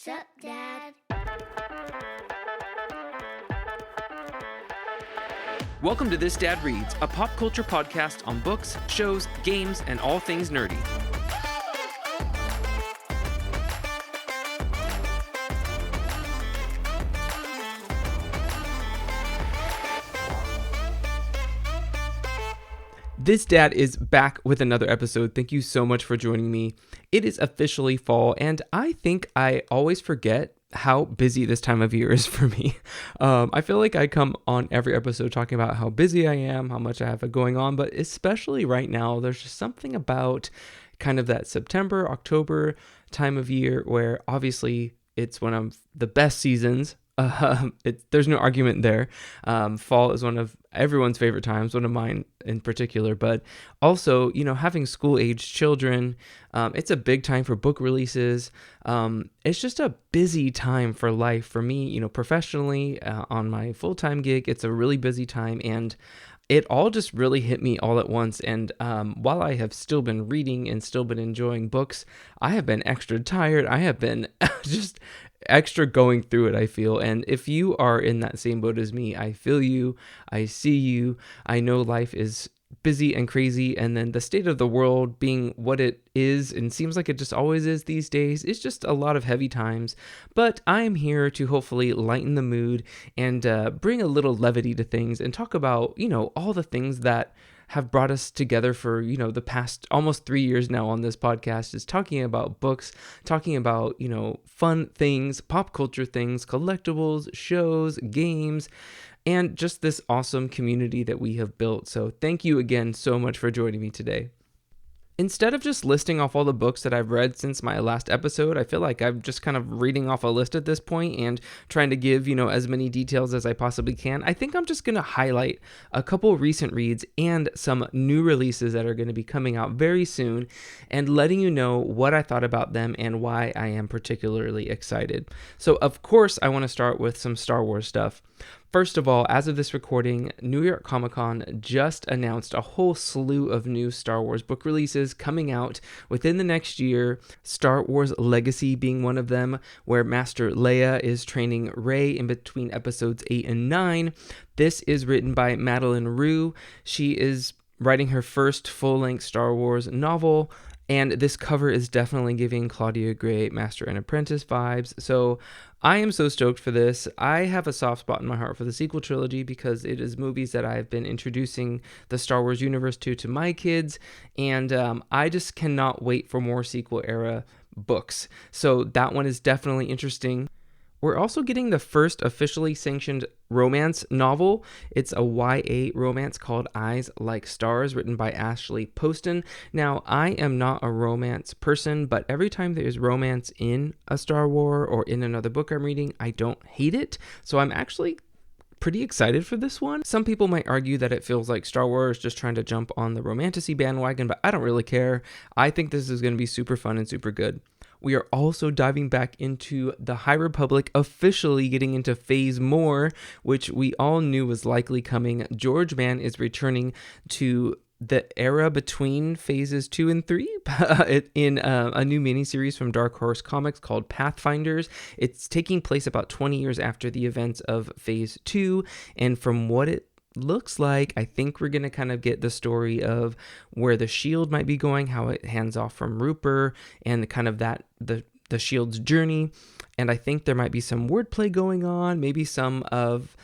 Sup, Dad? Welcome to This Dad Reads, a pop culture podcast on books, shows, games, and all things nerdy. This Dad is back with another episode. Thank you so much for joining me. It is officially fall, and I think I always forget how busy this time of year is for me. I feel like I come on every episode talking about how busy I am, how much I have going on, but especially right now, there's just something about kind of that September, October time of year where obviously it's one of the best seasons. There's no argument there. Fall is one of everyone's favorite times, one of mine in particular, but also, having school-aged children, it's a big time for book releases. It's just a busy time for life for me, professionally, on my full-time gig. It's a really busy time, and it all just really hit me all at once. And while I have still been reading and still been enjoying books, I have been extra tired. I have been just extra going through it, I feel. And if you are in that same boat as me, I feel you, I see you, I know life is busy and crazy, and then the state of the world being what it is and seems like it just always is these days, it's just a lot of heavy times. But I am here to hopefully lighten the mood and bring a little levity to things and talk about, all the things that have brought us together for, the past almost 3 years now on this podcast, is talking about books, talking about, fun things, pop culture things, collectibles, shows, games, and just this awesome community that we have built. So thank you again so much for joining me today. Instead of just listing off all the books that I've read since my last episode, I feel like I'm just kind of reading off a list at this point and trying to give, as many details as I possibly can. I think I'm just going to highlight a couple recent reads and some new releases that are going to be coming out very soon and letting you know what I thought about them and why I am particularly excited. So, of course, I want to start with some Star Wars stuff. First of all, as of this recording, New York Comic-Con just announced a whole slew of new Star Wars book releases coming out within the next year, Star Wars Legacy being one of them, where Master Leia is training Rey in between episodes 8 and 9. This is written by Madeleine Roux. She is writing her first full-length Star Wars novel, and this cover is definitely giving Claudia Gray Master and Apprentice vibes. So I am so stoked for this. I have a soft spot in my heart for the sequel trilogy because it is movies that I've been introducing the Star Wars universe to my kids. And I just cannot wait for more sequel era books. So that one is definitely interesting. We're also getting the first officially sanctioned romance novel. It's a YA romance called Eyes Like Stars, written by Ashley Poston. Now, I am not a romance person, but every time there's romance in a Star Wars or in another book I'm reading, I don't hate it. So I'm actually pretty excited for this one. Some people might argue that it feels like Star Wars just trying to jump on the romantasy bandwagon, but I don't really care. I think this is going to be super fun and super good. We are also diving back into the High Republic, officially getting into Phase More, which we all knew was likely coming. George Mann is returning to the era between phases 2 and 3 in a new miniseries from Dark Horse Comics called Pathfinders. It's taking place about 20 years after the events of Phase 2, and from what it looks like, I think we're going to kind of get the story of where the shield might be going, how it hands off from Rooper, and kind of that the shield's journey. And I think there might be some wordplay going on, maybe some of,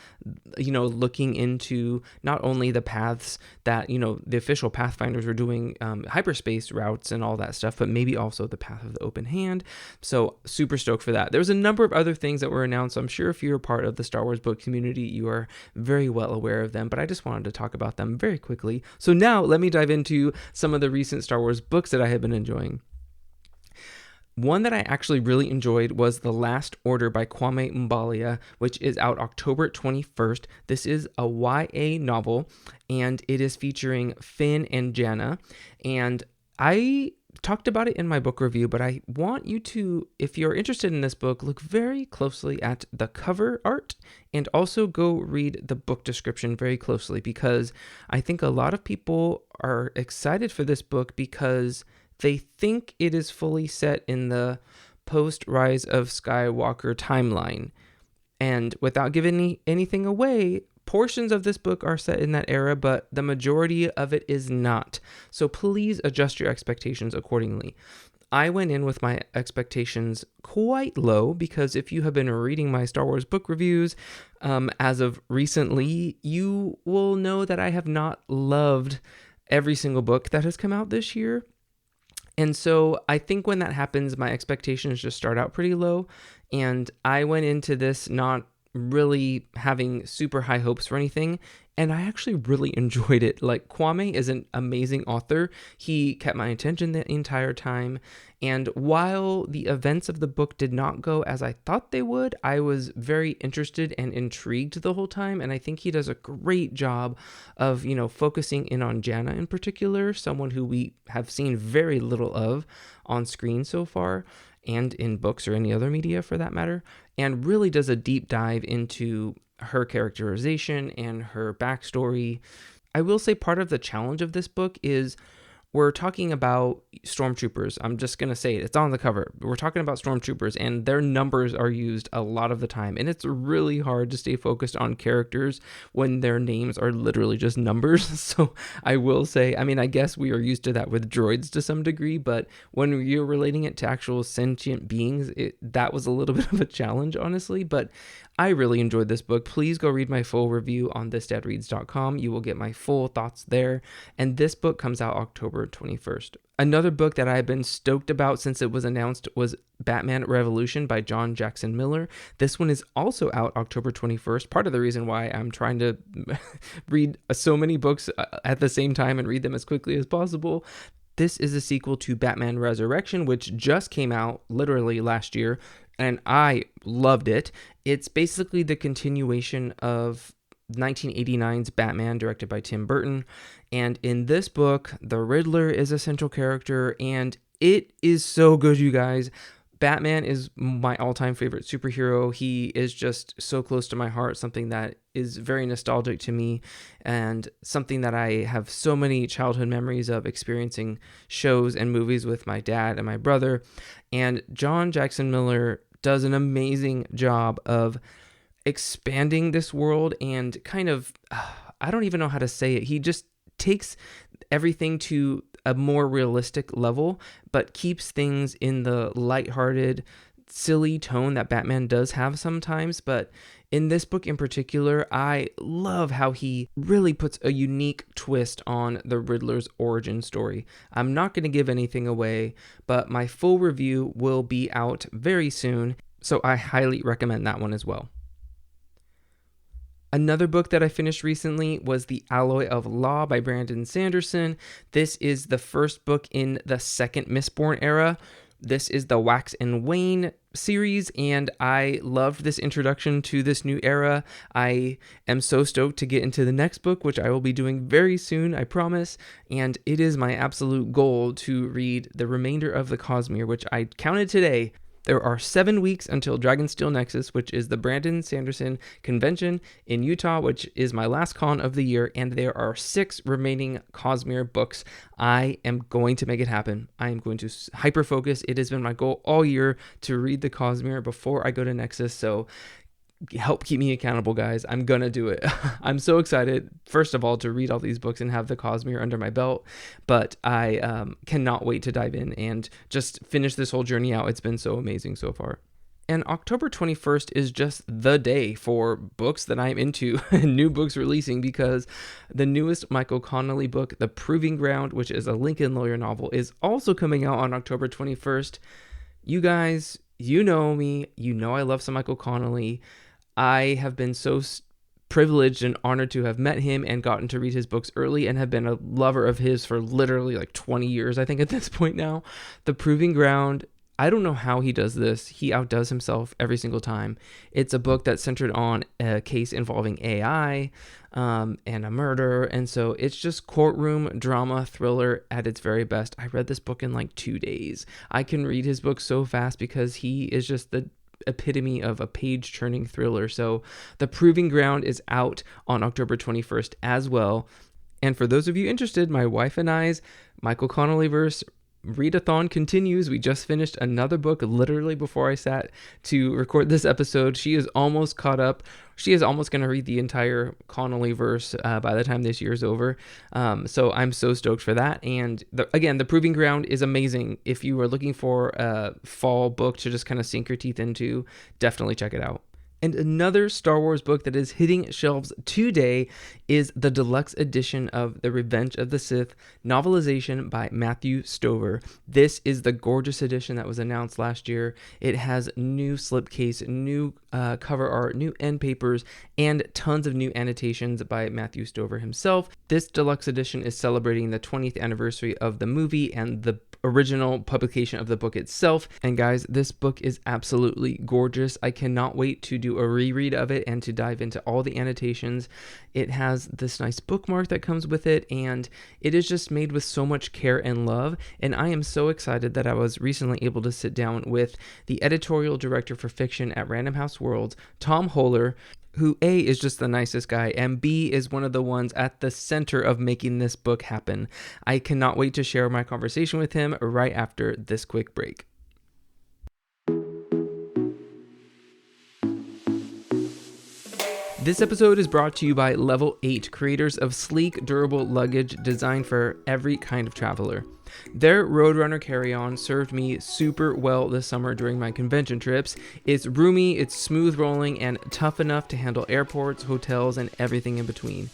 looking into not only the paths that, the official Pathfinders were doing, hyperspace routes and all that stuff, but maybe also the path of the open hand. So super stoked for that. There was a number of other things that were announced. I'm sure if you're a part of the Star Wars book community, you are very well aware of them, but I just wanted to talk about them very quickly. So now let me dive into some of the recent Star Wars books that I have been enjoying. One that I actually really enjoyed was The Last Order by Kwame Mbalia, which is out October 21st. This is a YA novel, and it is featuring Finn and Janna. And I talked about it in my book review, but I want you to, if you're interested in this book, look very closely at the cover art and also go read the book description very closely, because I think a lot of people are excited for this book because they think it is fully set in the post Rise of Skywalker timeline. And without giving anything away, portions of this book are set in that era, but the majority of it is not. So please adjust your expectations accordingly. I went in with my expectations quite low because if you have been reading my Star Wars book reviews as of recently, you will know that I have not loved every single book that has come out this year. And so I think when that happens, my expectations just start out pretty low. And I went into this not really having super high hopes for anything. And I actually really enjoyed it. Like, Kwame is an amazing author. He kept my attention the entire time. And while the events of the book did not go as I thought they would, I was very interested and intrigued the whole time. And I think he does a great job of, focusing in on Jannah in particular, someone who we have seen very little of on screen so far, and in books or any other media for that matter, and really does a deep dive into her characterization and her backstory. I will say part of the challenge of this book is we're talking about stormtroopers. I'm just going to say it. It's on the cover. We're talking about stormtroopers, and their numbers are used a lot of the time. And it's really hard to stay focused on characters when their names are literally just numbers. So I will say, I guess we are used to that with droids to some degree, but when you're relating it to actual sentient beings, that was a little bit of a challenge, honestly. But I really enjoyed this book. Please go read my full review on thisdadreads.com. You will get my full thoughts there. And this book comes out October 21st. Another book that I've been stoked about since it was announced was Batman Revolution by John Jackson Miller. This one is also out October 21st. Part of the reason why I'm trying to read so many books at the same time and read them as quickly as possible. This is a sequel to Batman Resurrection, which just came out literally last year, and I loved it. It's basically the continuation of 1989's Batman, directed by Tim Burton. And in this book, the Riddler is a central character, and it is so good, you guys. Batman is my all-time favorite superhero. He is just so close to my heart, something that is very nostalgic to me, and something that I have so many childhood memories of experiencing shows and movies with my dad and my brother. And John Jackson Miller does an amazing job of expanding this world and kind of, I don't even know how to say it. He just takes everything to a more realistic level, but keeps things in the lighthearted, silly tone that Batman does have sometimes. But in this book in particular, I love how he really puts a unique twist on the Riddler's origin story. I'm not going to give anything away, but my full review will be out very soon, so I highly recommend that one as well. Another book that I finished recently was The Alloy of Law by Brandon Sanderson. This is the first book in the second Mistborn era. This is the Wax and Wane series, and I loved this introduction to this new era. I am so stoked to get into the next book, which I will be doing very soon, I promise. And it is my absolute goal to read the remainder of the Cosmere, which I counted today. There are 7 weeks until Dragonsteel Nexus, which is the Brandon Sanderson convention in Utah, which is my last con of the year, and there are 6 remaining Cosmere books. I am going to make it happen. I am going to hyper-focus. It has been my goal all year to read the Cosmere before I go to Nexus, so help keep me accountable, guys. I'm gonna do it. I'm so excited, first of all, to read all these books and have the Cosmere under my belt, but I cannot wait to dive in and just finish this whole journey out. It's been so amazing so far. And October 21st is just the day for books that I'm into, new books releasing, because the newest Michael Connelly book, The Proving Ground, which is a Lincoln Lawyer novel, is also coming out on October 21st. You guys, you know me, you know I love some Michael Connelly. I have been so privileged and honored to have met him and gotten to read his books early and have been a lover of his for literally like 20 years, I think, at this point now. The Proving Ground, I don't know how he does this. He outdoes himself every single time. It's a book that's centered on a case involving AI and a murder. And so it's just courtroom drama thriller at its very best. I read this book in like 2 days. I can read his book so fast because he is just the epitome of a page-turning thriller. So The Proving Ground is out on October 21st as well. And for those of you interested, my wife and I's Michael Connelly verse readathon continues. We just finished another book literally before I sat to record this episode. She is almost caught up. She is almost going to read the entire Connolly verse by the time this year is over. So I'm so stoked for that. And again, The Proving Ground is amazing. If you are looking for a fall book to just kind of sink your teeth into, definitely check it out. And another Star Wars book that is hitting shelves today is the deluxe edition of The Revenge of the Sith novelization by Matthew Stover. This is the gorgeous edition that was announced last year. It has new slipcase, new cover art, new end papers, and tons of new annotations by Matthew Stover himself. This deluxe edition is celebrating the 20th anniversary of the movie and the original publication of the book itself. And guys, this book is absolutely gorgeous. I cannot wait to do a reread of it and to dive into all the annotations. It has this nice bookmark that comes with it, and it is just made with so much care and love. And I am so excited that I was recently able to sit down with the editorial director for fiction at Random House Worlds, Tom Hoeler, who A, is just the nicest guy, and B, is one of the ones at the center of making this book happen. I cannot wait to share my conversation with him right after this quick break. This episode is brought to you by Level 8, creators of sleek, durable luggage designed for every kind of traveler. Their Roadrunner carry-on served me super well this summer during my convention trips. It's roomy, it's smooth rolling, and tough enough to handle airports, hotels, and everything in between.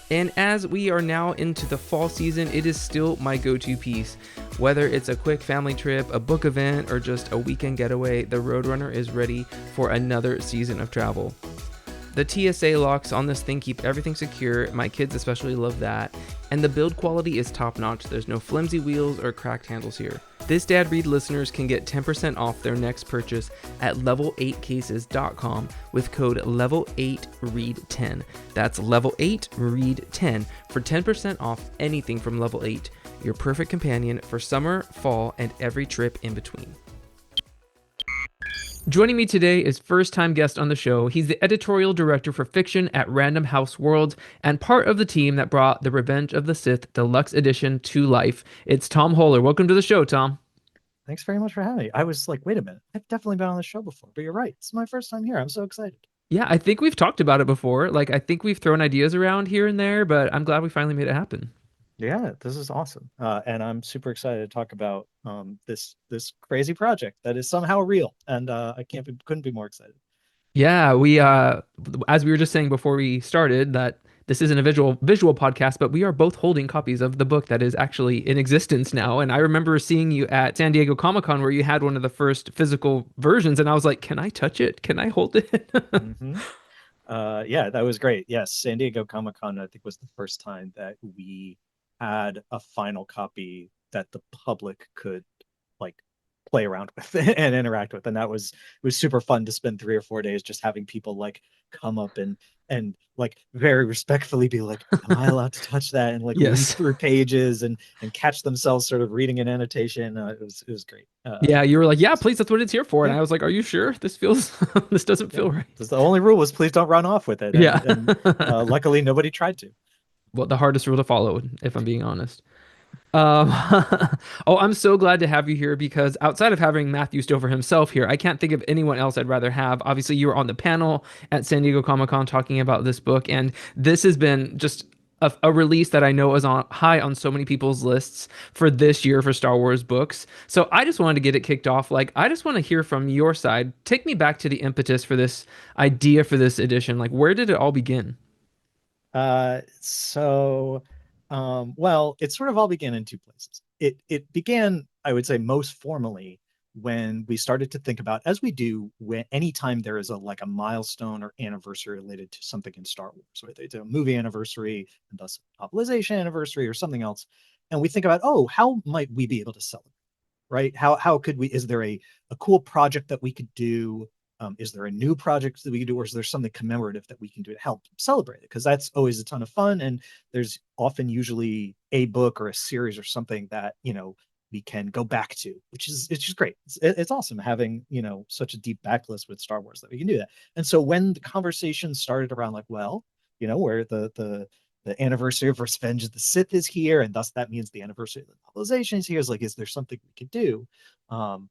And as we are now into the fall season, it is still my go-to piece. Whether it's a quick family trip, a book event, or just a weekend getaway, the Roadrunner is ready for another season of travel. The TSA locks on this thing keep everything secure. My kids especially love that. And the build quality is top notch. There's no flimsy wheels or cracked handles here. This Dad Read listeners can get 10% off their next purchase at level8cases.com with code level8read10. That's level8read10 for 10% off anything from Level 8, your perfect companion for summer, fall, and every trip in between. Joining me today is first-time guest on the show. He's the editorial director for fiction at Random House Worlds and part of the team that brought The Revenge of the Sith Deluxe Edition to life. It's Tom Hoeler. Welcome to the show, Tom. Thanks very much for having me. I was like, wait a minute, I've definitely been on the show before, but you're right. It's my first time here. I'm so excited. Yeah, I think we've talked about it before. I think we've thrown ideas around here and there, but I'm glad we finally made it happen. Yeah, this is awesome. And I'm super excited to talk about this crazy project that is somehow real. And couldn't be more excited. Yeah, we as we were just saying before we started that this isn't a visual podcast, but we are both holding copies of the book that is actually in existence now. And I remember seeing you at San Diego Comic-Con where you had one of the first physical versions, and I was like, "Can I touch it? Can I hold it?" Mm-hmm. Yeah, that was great. Yes, San Diego Comic-Con, I think, was the first time that we had a final copy that the public could like play around with and interact with, and that was it was super fun to spend 3 or 4 days just having people like come up and like very respectfully be like, am I allowed to touch that, and like leaf Yes. through pages and catch themselves sort of reading an annotation. It was great. Yeah, you were like, "Yeah, please, that's what it's here for." And Yeah, I was like, "Are you sure? This feels this doesn't yeah, feel right." the only rule was please don't run off with it, Yeah. and luckily nobody tried to. Well, the hardest rule to follow, if I'm being honest. Um, oh, I'm so glad to have you here because outside of having Matthew Stover himself here, I can't think of anyone else I'd rather have. Obviously, you were on the panel at San Diego Comic-Con talking about this book, and this has been just a release that I know is on high on so many people's lists for this year for Star Wars books. So I just wanted to get it kicked off. I just want to hear from your side. Take me back to the impetus for this idea for this edition. Where did it all begin? Well, it sort of all began in two places. It began, I would say, most formally when we started to think about, as we do when anytime there is a milestone or anniversary related to something in Star Wars, whether it's a movie anniversary and thus novelization anniversary or something else, and we think about, oh, how might we be able to celebrate, right? How could we? Is there a cool project that we could do? Is there a new project that we can do, or is there something commemorative that we can do to help celebrate it? Because that's always a ton of fun, and there's often usually a book or a series or something that we can go back to, it's just great. It's awesome having such a deep backlist with Star Wars that we can do that. And so when the conversation started around like, well, where the the anniversary of Revenge of the Sith is here, and thus that means the anniversary of the novelization is here. Is like, is there something we could do? Um,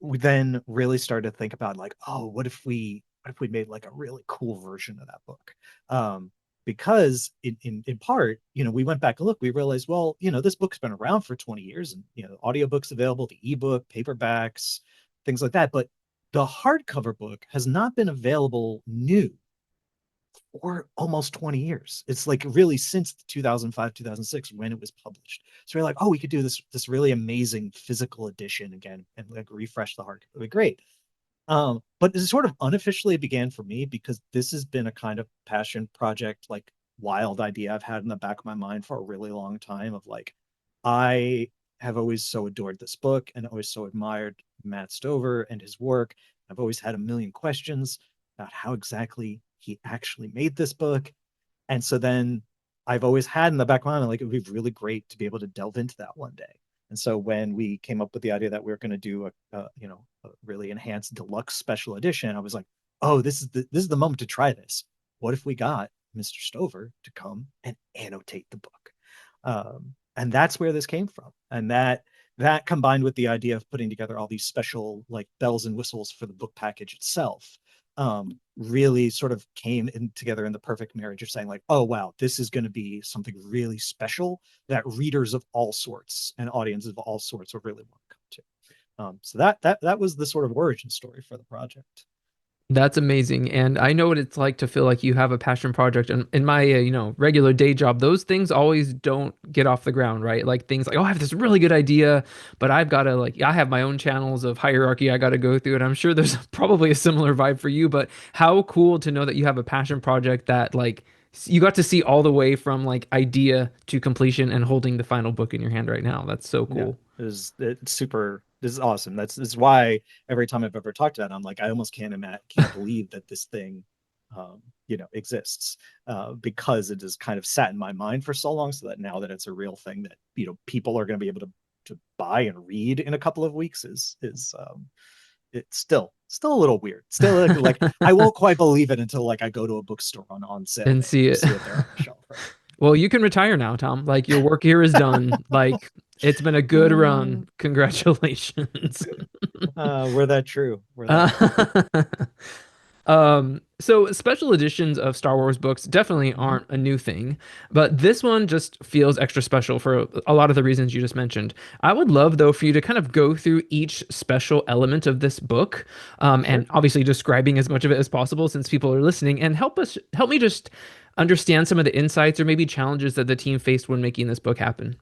we then really started to think about like, oh, what if we made like a really cool version of that book? Because in part, we went back and look, we realized, well, this book's been around for 20 years, and audiobooks available, the ebook, paperbacks, things like that. But the hardcover book has not been available new for almost 20 years. It's like really since 2005, 2006 when it was published. So we're like, oh, we could do this really amazing physical edition again and like refresh the hardcover. It'd be great. But it sort of unofficially began for me because this has been a kind of passion project, like wild idea I've had in the back of my mind for a really long time of like, I have always so adored this book and always so admired Matt Stover and his work. I've always had a million questions about how exactly he actually made this book. And so then I've always had in the back of my mind, like, it would be really great to be able to delve into that one day. And so when we came up with the idea that we were going to do a really enhanced deluxe special edition, I was like, oh, this is the moment to try this. What if we got Mr. Stover to come and annotate the book? And that's where this came from. And that combined with the idea of putting together all these special like bells and whistles for the book package itself, really sort of came in together in the perfect marriage of saying like, oh wow, this is going to be something really special that readers of all sorts and audiences of all sorts will really want to come to. So that was the sort of origin story for the project. That's amazing. And I know what it's like to feel like you have a passion project. And in my, regular day job, those things always don't get off the ground, right? Like things like, oh, I have this really good idea, but I've got to like, I have my own channels of hierarchy I got to go through. And I'm sure there's probably a similar vibe for you, but how cool to know that you have a passion project that like you got to see all the way from like idea to completion and holding the final book in your hand right now. That's so Yeah, cool. it's super. This is awesome. That's why every time I've ever talked about it, I'm like, I almost can't believe that this thing, exists, because it has kind of sat in my mind for so long. So that now that it's a real thing that people are going to be able to buy and read in a couple of weeks is it's still a little weird. Still like I won't quite believe it until like I go to a bookstore on sale And day see and it. see it there on the shelf. Right. Well, you can retire now, Tom. Like your work here is done. Like it's been a good Uh, run. Congratulations. were that true? Were that true? Uh, so special editions of Star Wars books definitely Mm-hmm. aren't a new thing, but this one just feels extra special for a lot of the reasons you just mentioned. I would love though for you to kind of go through each special element of this book, and Sure. obviously describing as much of it as possible since people are listening, and help me just understand some of the insights or maybe challenges that the team faced when making this book happen.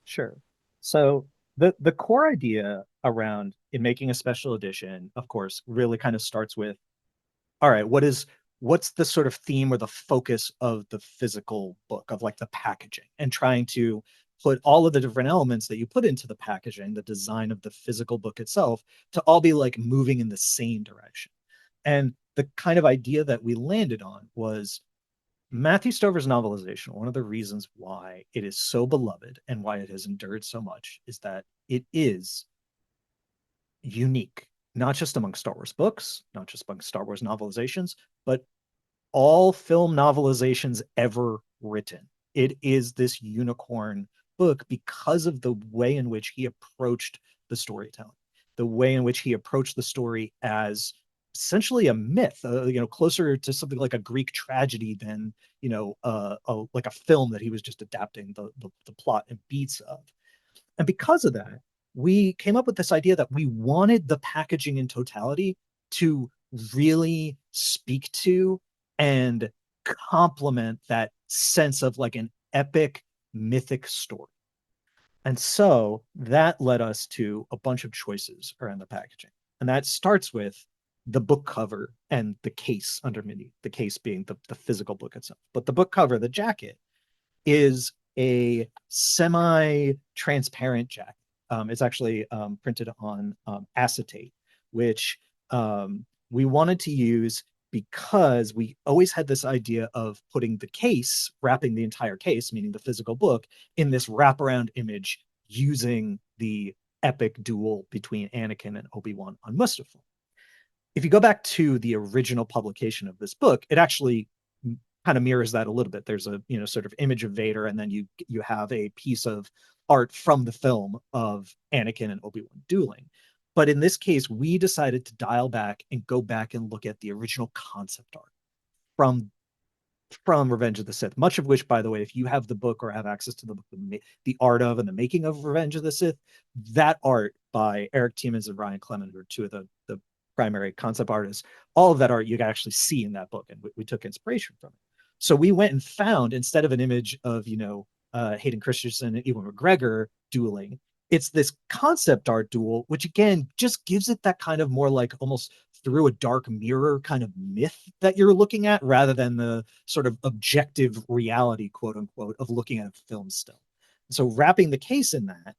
Sure. So the core idea around in making a special edition, of course, really kind of starts with, all right, what's the sort of theme or the focus of the physical book, of like the packaging, and trying to put all of the different elements that you put into the packaging, the design of the physical book itself, to all be like moving in the same direction. And the kind of idea that we landed on was Matthew Stover's novelization. One of the reasons why it is so beloved and why it has endured so much is that it is unique, not just among Star Wars books, not just among Star Wars novelizations, but all film novelizations ever written. It is this unicorn book because of the way in which he approached the storytelling, the way in which he approached the story as essentially a myth, closer to something like a Greek tragedy than like a film that he was just adapting the plot and beats of. And because of that, we came up with this idea that we wanted the packaging in totality to really speak to and complement that sense of like an epic mythic story. And so that led us to a bunch of choices around the packaging. And that starts with the book cover and the case underneath, the case being the physical book itself. But the book cover, the jacket, is a semi-transparent jacket. It's actually printed on acetate, which we wanted to use because we always had this idea of putting the case, wrapping the entire case, meaning the physical book, in this wraparound image using the epic duel between Anakin and Obi-Wan on Mustafar. If you go back to the original publication of this book, it actually kind of mirrors that a little bit. There's a, sort of image of Vader, and then you have a piece of art from the film of Anakin and Obi-Wan dueling. But in this case, we decided to dial back and go back and look at the original concept art from Revenge of the Sith, much of which, by the way, if you have the book or have access to the book, the art of and the making of Revenge of the Sith, that art by Eric Tiemens and Ryan Clement, who are two of the primary concept artists, all of that art you can actually see in that book, and we took inspiration from it. So we went and found, instead of an image of, Hayden Christensen and Ewan McGregor dueling, it's this concept art duel, which again just gives it that kind of more like almost through a dark mirror kind of myth that you're looking at, rather than the sort of objective reality, quote unquote, of looking at a film still. So wrapping the case in that,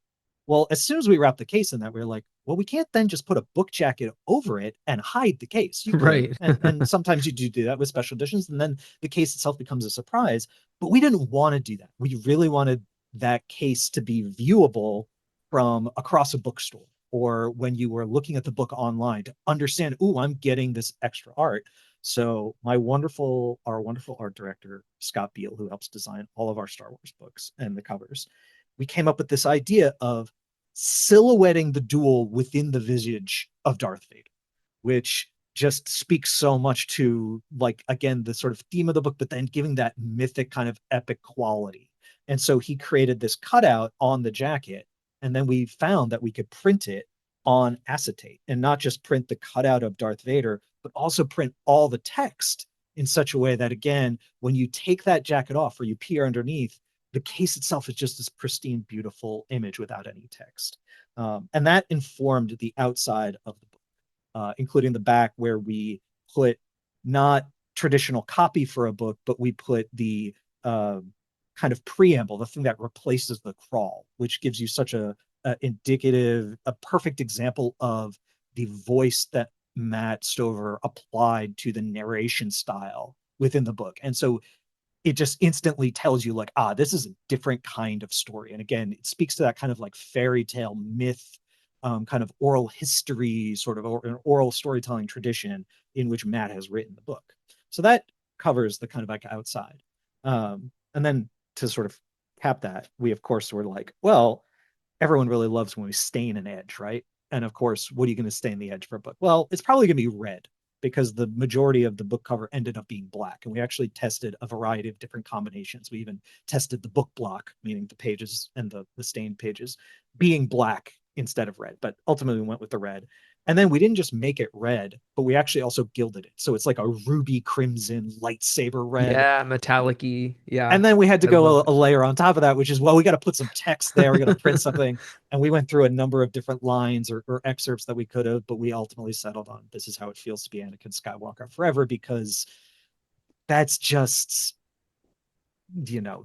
well, as soon as we wrap the case in that, we're like, well, we can't then just put a book jacket over it and hide the case. You could, Right. and sometimes you do that with special editions, and then the case itself becomes a surprise. But we didn't want to do that. We really wanted that case to be viewable from across a bookstore, or when you were looking at the book online, to understand, oh, I'm getting this extra art. So our wonderful art director, Scott Beal, who helps design all of our Star Wars books and the covers, we came up with this idea of silhouetting the duel within the visage of Darth Vader, which just speaks so much to, like, again, the sort of theme of the book, but then giving that mythic kind of epic quality. And so he created this cutout on the jacket, and then we found that we could print it on acetate, and not just print the cutout of Darth Vader, but also print all the text in such a way that, again, when you take that jacket off or you peer underneath, the case itself is just this pristine, beautiful image without any text. And that informed the outside of the book, including the back, where we put not traditional copy for a book, but we put the kind of preamble, the thing that replaces the crawl, which gives you such a indicative, a perfect example of the voice that Matt Stover applied to the narration style within the book. And so it just instantly tells you, like, this is a different kind of story. And again, it speaks to that kind of like fairy tale myth, kind of oral history, sort of an oral storytelling tradition in which Matt has written the book. So that covers the kind of like outside. And then to sort of cap that, we of course were like, well, everyone really loves when we stain an edge, right? And of course, what are you going to stain the edge for a book? Well, it's probably going to be red, because the majority of the book cover ended up being black. And we actually tested a variety of different combinations. We even tested the book block, meaning the pages and the stained pages, being black instead of red. But ultimately, we went with the red. And then we didn't just make it red, but we actually also gilded it. So it's like a ruby crimson lightsaber red. Yeah, metallic-y. Yeah. And then we had to I love go a it. layer on top of that, which is, well, we got to put some text there. We got to print something. And we went through a number of different lines or excerpts that we could have, but we ultimately settled on, this is how it feels to be Anakin Skywalker forever, because that's just,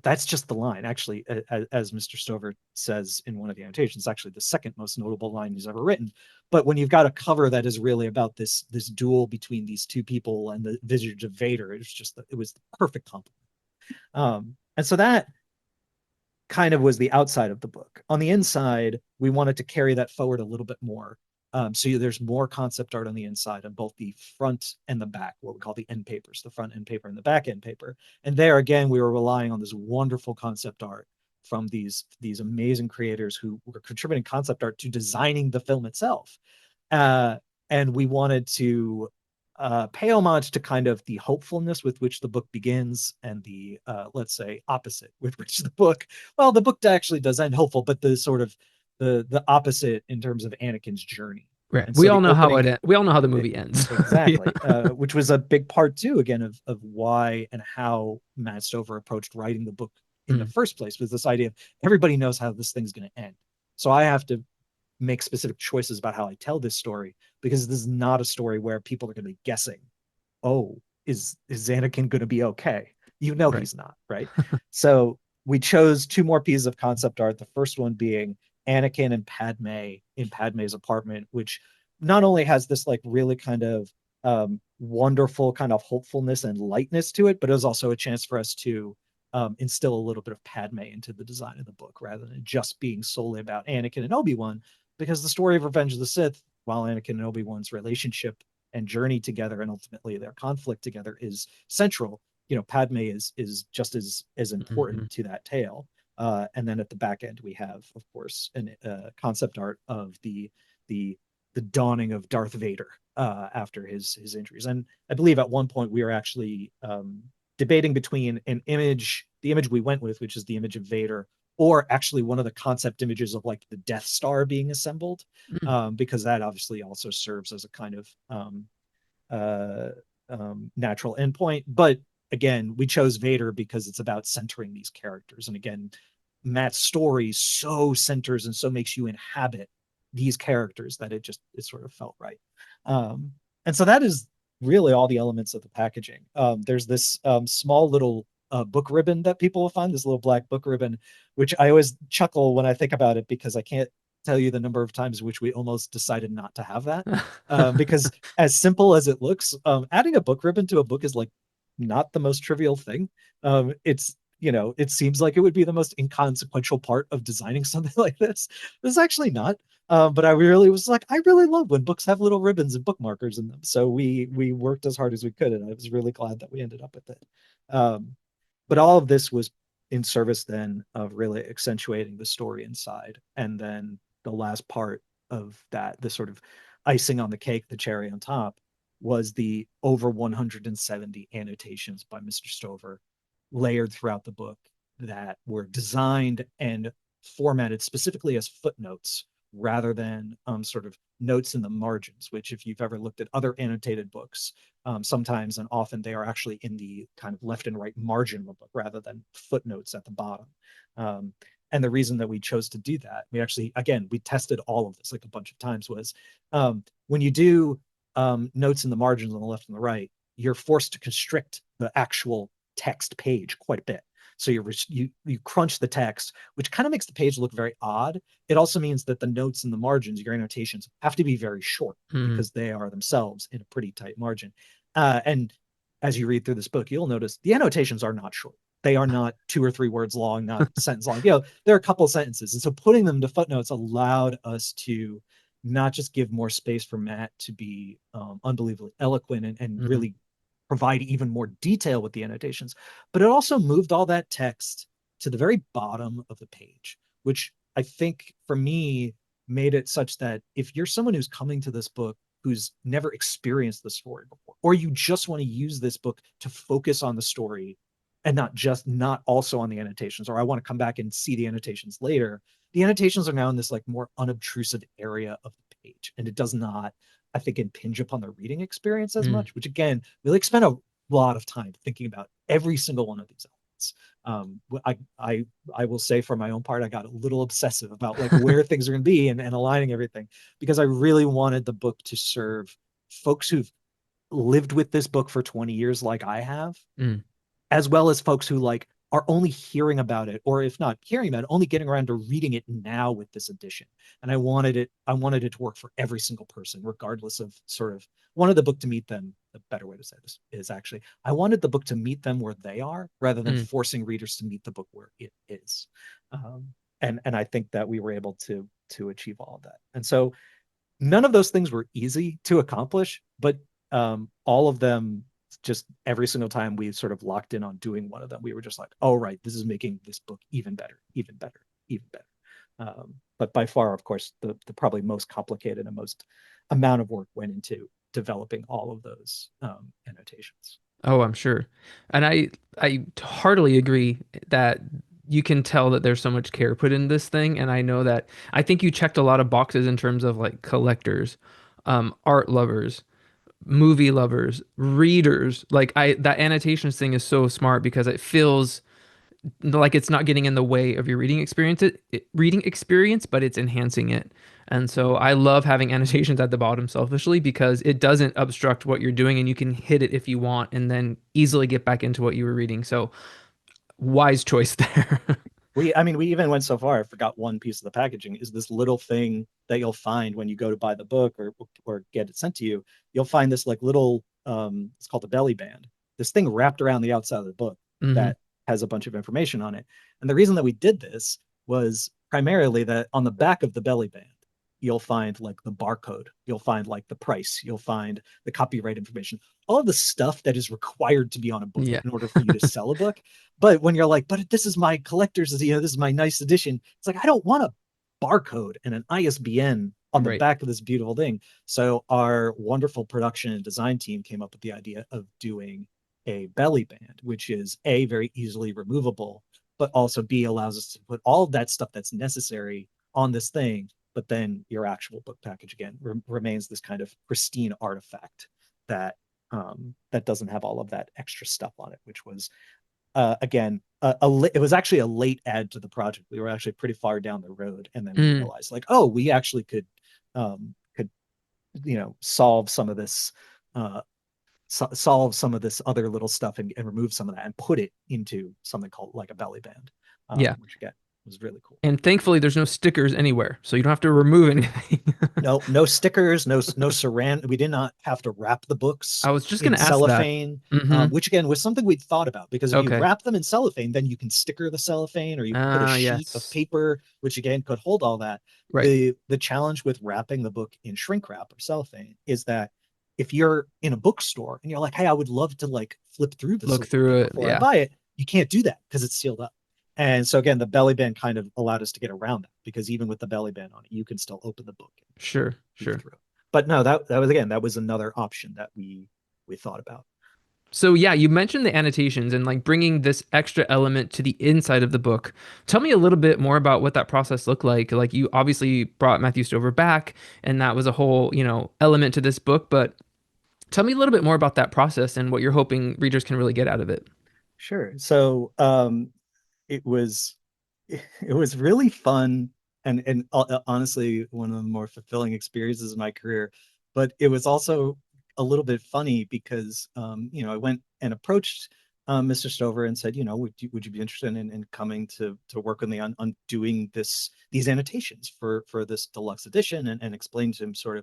that's just the line. Actually, as Mr. Stover says in one of the annotations, actually the second most notable line he's ever written. But when you've got a cover that is really about this duel between these two people and the visage of Vader, it was the perfect compliment. And so that kind of was the outside of the book. On the inside, we wanted to carry that forward a little bit more. So there's more concept art on the inside on both the front and the back, what we call the end papers, the front end paper and the back end paper. And there again, we were relying on this wonderful concept art from these amazing creators who were contributing concept art to designing the film itself. And we wanted to pay homage to kind of the hopefulness with which the book begins, and the let's say opposite with which the book actually does end hopeful, but the sort of the opposite in terms of Anakin's journey. Right. And We so all the know how opening, we all know how the movie ends. exactly, Yeah. which was a big part too, again, of why and how Matt Stover approached writing the book in the Mm, first place, was this idea of everybody knows how this thing's going to end, so I have to make specific choices about how I tell this story, because this is not a story where people are going to be guessing, oh, is Anakin going to be okay? right. He's not, right? So we chose two more pieces of concept art. The first one being Anakin and Padme in Padme's apartment, which not only has this like really kind of wonderful kind of hopefulness and lightness to it, but it was also a chance for us to instill a little bit of Padme into the design of the book, rather than just being solely about Anakin and Obi-Wan, because the story of Revenge of the Sith, while Anakin and Obi-Wan's relationship and journey together and ultimately their conflict together is central, Padme is just as Mhm. important to that tale. And then at the back end, we have, of course, an concept art of the the dawning of Darth Vader after his injuries. And I believe at one point we were actually debating between the image we went with, which is the image of Vader, or actually one of the concept images of like the Death Star being assembled, Mm. because that obviously also serves as a kind of uh, natural endpoint. But again, we chose Vader because it's about centering these characters. And again, Matt's story so centers and so makes you inhabit these characters that it sort of felt right. Um, and so that is really all the elements of the packaging. There's this small little book ribbon that people will find, this little black book ribbon, which I always chuckle when I think about it because I can't tell you the number of times which we almost decided not to have that. Because as simple as it looks, adding a book ribbon to a book is like not the most trivial thing. It seems like it would be the most inconsequential part of designing something like this. It's actually not. But I really was like, I really love when books have little ribbons and bookmarkers in them. So we worked as hard as we could, and I was really glad that we ended up with it. Um, but all of this was in service then of really accentuating the story inside. And then the last part of that, the sort of icing on the cake, the cherry on top, was the over 170 annotations by Mr. Stover layered throughout the book that were designed and formatted specifically as footnotes rather than sort of notes in the margins, which, if you've ever looked at other annotated books, sometimes and often they are actually in the kind of left and right margin of a book rather than footnotes at the bottom. Um, and the reason that we chose to do that, we actually, again, we tested all of this like a bunch of times, was when you do notes in the margins on the left and the right, you're forced to constrict the actual text page quite a bit. So you crunch the text, which kind of makes the page look very odd. It also means that the notes in the margins, your annotations, have to be very short Mm. because they are themselves in a pretty tight margin. And as you read through this book, you'll notice the annotations are not short. They are not 2 or 3 words long, not a sentence long. They're a couple sentences. And so putting them to footnotes allowed us to not just give more space for Matt to be unbelievably eloquent and Mm. really provide even more detail with the annotations, but it also moved all that text to the very bottom of the page, which I think for me made it such that if you're someone who's coming to this book who's never experienced the story before, or you just want to use this book to focus on the story and not also on the annotations, or I want to come back and see the annotations later, the annotations are now in this like more unobtrusive area of the page, and it does not, I think, impinge upon the reading experience as Mm. much, which again, we like spend a lot of time thinking about every single one of these elements. I will say for my own part, I got a little obsessive about like where things are going to be and aligning everything, because I really wanted the book to serve folks who've lived with this book for 20 years like I have, Mm. as well as folks who like are only hearing about it, or if not hearing about it, only getting around to reading it now with this edition. And I wanted it to work for every single person, regardless of sort of, wanted the book to meet them. The better way to say this is actually, I wanted the book to meet them where they are rather than Mm. forcing readers to meet the book where it is. And I think that we were able to achieve all of that. And so none of those things were easy to accomplish, but all of them, just every single time we sort of locked in on doing one of them, we were just like, oh, right, this is making this book even better, even better, even better. But by far, of course, the probably most complicated and most amount of work went into developing all of those annotations. Oh, I'm sure. And I heartily agree that you can tell that there's so much care put in this thing. And I know that I think you checked a lot of boxes in terms of like collectors, art lovers, movie lovers, readers. Like that annotations thing is so smart because it feels like it's not getting in the way of your reading experience, but it's enhancing it. And so I love having annotations at the bottom selfishly because it doesn't obstruct what you're doing and you can hit it if you want and then easily get back into what you were reading. So wise choice there. I mean, we even went so far. I forgot one piece of the packaging is this little thing that you'll find when you go to buy the book or get it sent to you. You'll find this like little, it's called a belly band. This thing wrapped around the outside of the book Hmm. that has a bunch of information on it. And the reason that we did this was primarily that on the back of the belly band, you'll find like the barcode, you'll find like the price, you'll find the copyright information, all of the stuff that is required to be on a book Yeah. in order for you to sell a book. But when you're like, but this is my collector's, this is my nice edition, it's like, I don't want a barcode and an ISBN on the Right. back of this beautiful thing. So our wonderful production and design team came up with the idea of doing a belly band, which is A, very easily removable, but also B, allows us to put all of that stuff that's necessary on this thing. But then your actual book package again remains this kind of pristine artifact that that doesn't have all of that extra stuff on it, which was again it was actually a late add to the project. We were actually pretty far down the road, and then we Mm. realized like, oh, we actually could solve some of this solve some of this other little stuff and remove some of that and put it into something called like a belly band, Yeah. which again was really cool. And thankfully, there's no stickers anywhere, so you don't have to remove anything. No stickers, no saran. We did not have to wrap the books I was just in gonna ask that. cellophane, Mm-hmm. which again was something we'd thought about, because if you Okay. wrap them in cellophane, then you can sticker the cellophane, or you can put a Ah, sheet of yes. paper, which again could hold all that. Right. The challenge with wrapping the book in shrink wrap or cellophane is that if you're in a bookstore and you're like, hey, I would love to like flip through this a Look little bit through it. before I Yeah. buy it, you can't do that because it's sealed up. And so again, the belly band kind of allowed us to get around that, because even with the belly band on it, you can still open the book and Sure. peek Sure. through. But no, that was again, that was another option that we thought about. So yeah, you mentioned the annotations and like bringing this extra element to the inside of the book. Tell me a little bit more about what that process looked like. Like you obviously brought Matthew Stover back, and that was a whole, element to this book, but tell me a little bit more about that process and what you're hoping readers can really get out of it. Sure. So it was it was really fun, and honestly one of the more fulfilling experiences in my career. But it was also a little bit funny because I went and approached Mr. Stover and said, would you be interested in coming to work with me on doing these annotations for this deluxe edition, and explain to him sort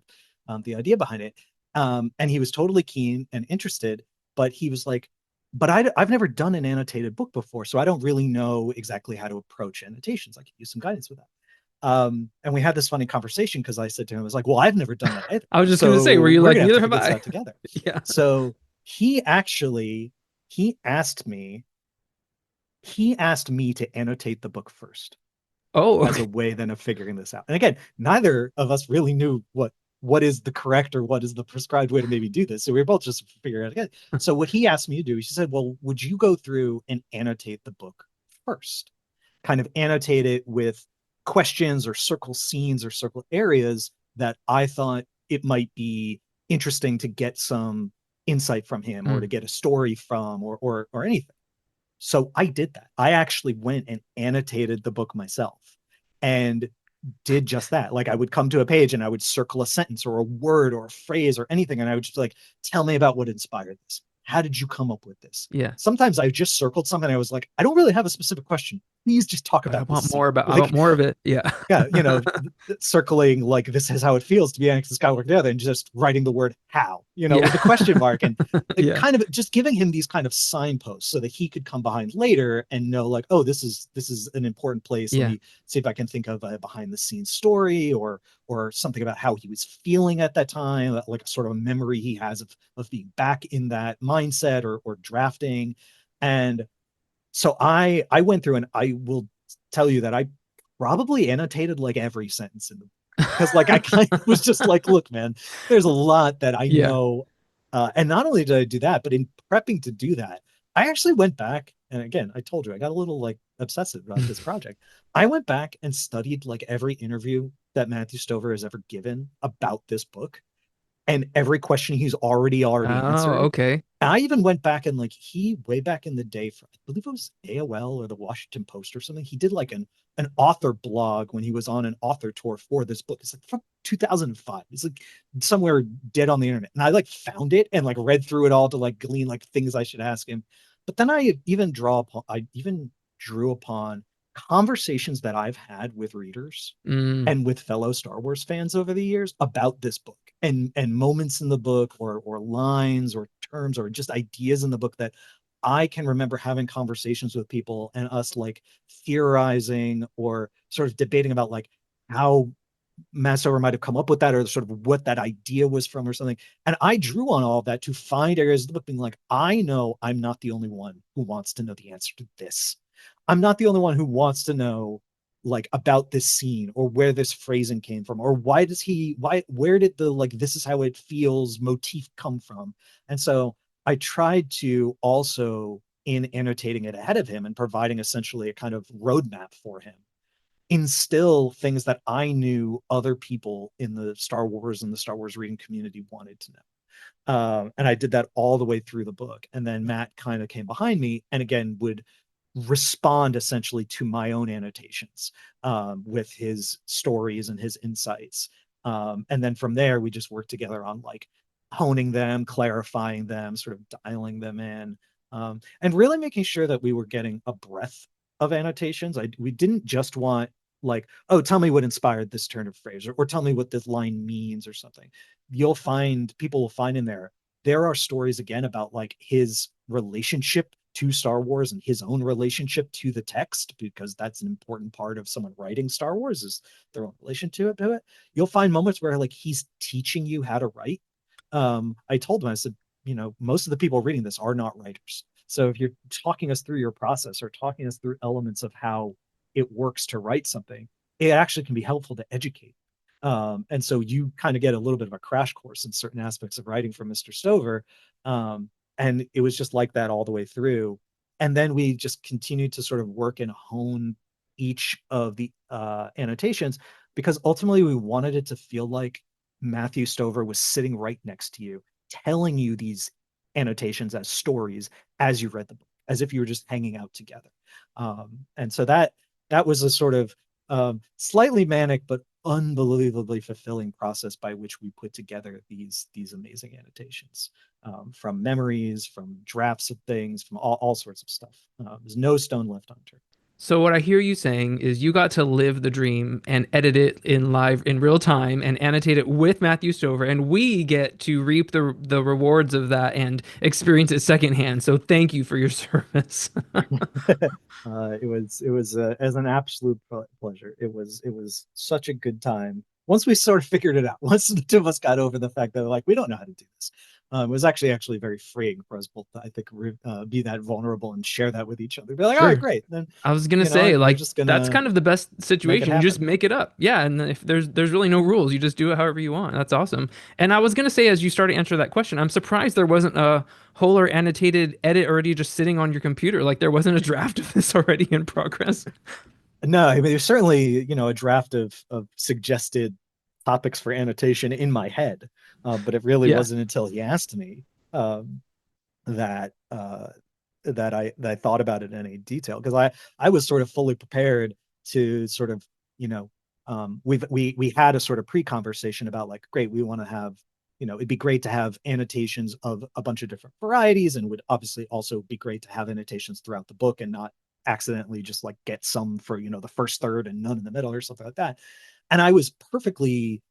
of the idea behind it. And he was totally keen and interested, but he was like, but I've never done an annotated book before, so I don't really know exactly how to approach annotations. I could use some guidance with that. And we had this funny conversation because I said to him, I was like, well, I've never done that either. I was just going to say, were So you we're like, going to have neither to have figure this I? out together. Yeah. So he asked me, he asked me to annotate the book first Oh, as a okay. way then of figuring this out. And again, neither of us really knew what is the correct or what is the prescribed way to maybe do this. So we were both just figuring it out again. So what he asked me to do, he said, well, would you go through and annotate the book first? Kind of annotate it with questions or circle scenes or circle areas that I thought it might be interesting to get some insight from him, or Mm, to get a story from, or anything. So I did that. I actually went and annotated the book myself and did just that. Like I would come to a page and I would circle a sentence or a word or a phrase or anything. And I would just like, tell me about what inspired this. How did you come up with this? yeah. Sometimes I just circled something. I was like, I don't really have a specific question. Please just talk But about this scene. I want Like, more of it. Yeah. yeah, circling like this is how it feels to be Anakin Skywalker together, and just writing the word how, Yeah. with the question mark, and Yeah. kind of just giving him these kind of signposts so that he could come behind later and know like, oh, this is an important place. Let Yeah. me see if I can think of a behind the scenes story, or something about how he was feeling at that time, like a sort of a memory he has of being back in that mindset, or drafting. And so I went through, and I will tell you that I probably annotated like every sentence in the, because like I kind of was just like, look, man, there's a lot that I Yeah. know. And not only did I do that, but in prepping to do that, I actually went back, and again, I told you I got a little like obsessive about this project. I went back and studied like every interview that Matthew Stover has ever given about this book, and every question he's already Oh, answered. okay. I even went back and like he way back in the day, for I believe it was AOL or the Washington Post or something. He did like an author blog when he was on an author tour for this book. It's like from 2005. It's like somewhere dead on the internet. And I like found it and like read through it all to like glean like things I should ask him. But then I even drew upon conversations that I've had with readers Mm, and with fellow Star Wars fans over the years about this book, and moments in the book, or lines or terms or just ideas in the book that I can remember having conversations with people and us like theorizing or sort of debating about like how Matt Stover might have come up with that, or sort of what that idea was from or something. And I drew on all of that to find areas of the book being like, I know I'm not the only one who wants to know the answer to this. I'm not the only one who wants to know like about this scene or where this phrasing came from, or where did the like this is how it feels motif come from. And so I tried to also, in annotating it ahead of him and providing essentially a kind of roadmap for him, instill things that I knew other people in the Star Wars and the Star Wars reading community wanted to know. And I did that all the way through the book. And then Matt kind of came behind me and again would respond essentially to my own annotations, with his stories and his insights. And then from there, we just worked together on like honing them, clarifying them, sort of dialing them in, and really making sure that we were getting a breadth of annotations. We didn't just want like, oh, tell me what inspired this turn of phrase, or tell me what this line means or something. You'll find people will find in there are stories again about like his relationship to Star Wars and his own relationship to the text, because that's an important part of someone writing Star Wars is their own relation to it. You'll find moments where like he's teaching you how to write. I told him, I said, most of the people reading this are not writers. So if you're talking us through your process or talking us through elements of how it works to write something, it actually can be helpful to educate. And so you kind of get a little bit of a crash course in certain aspects of writing from Mr. Stover. And it was just like that all the way through. And then we just continued to sort of work and hone each of the annotations, because ultimately we wanted it to feel like Matthew Stover was sitting right next to you, telling you these annotations as stories as you read the book, as if you were just hanging out together. And so that was a sort of slightly manic but unbelievably fulfilling process by which we put together these amazing annotations, from memories, from drafts of things, from all sorts of stuff. There's no stone left unturned. So what I hear you saying is you got to live the dream and edit it in real time and annotate it with Matthew Stover, and we get to reap the rewards of that and experience it secondhand. So thank you for your service. It was as an absolute pleasure. It was such a good time. Once we sort of figured it out, once the two of us got over the fact that like we don't know how to do this, it was actually very freeing for us both to, I think, be that vulnerable and share that with each other. Be like, all right, Sure. great. Then I was gonna say, we're like, just that's gonna kind of the best make it situation. You just happen. make it up. Yeah, and if there's really no rules, you just do it however you want. That's awesome. And I was gonna say, as you start to answer that question, I'm surprised there wasn't a Hoeler annotated edit already just sitting on your computer. Like there wasn't a draft of this already in progress. No, I mean there's certainly a draft of suggested topics for annotation in my head, but it really Yeah. wasn't until he asked me, um, that that I thought about it in any detail, because I was sort of fully prepared to sort of we had a sort of pre-conversation about like, great, we want to have, it'd be great to have annotations of a bunch of different varieties, and would obviously also be great to have annotations throughout the book and not accidentally just like get some for the first third and none in the middle or something like that. And I was perfectly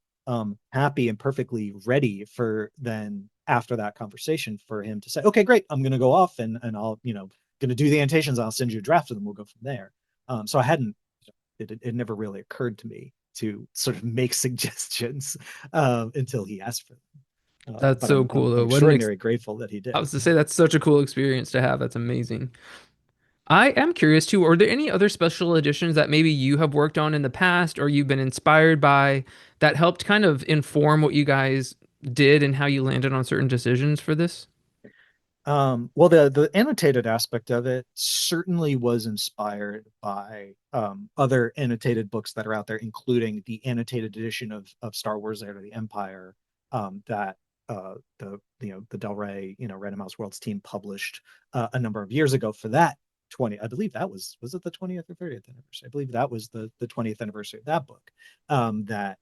happy and perfectly ready for then, after that conversation, for him to say, okay, great, I'm going to go off and I'll, going to do the annotations. I'll send you a draft of them. We'll go from there. So I hadn't, it never really occurred to me to sort of make suggestions until he asked for them. That's But so I'm cool though. What an extraordinarily grateful that he I did. was to say that's such a cool experience to have. That's amazing. I am curious too, are there any other special editions that maybe you have worked on in the past or you've been inspired by that helped kind of inform what you guys did and how you landed on certain decisions for this? Well, the annotated aspect of it certainly was inspired by other annotated books that are out there, including the annotated edition of Star Wars: Heir to the Empire, that the Del Rey, Random House Worlds team published a number of years ago for that 20. I believe that was it the 20th or 30th anniversary? I believe that was the 20th anniversary of that book. That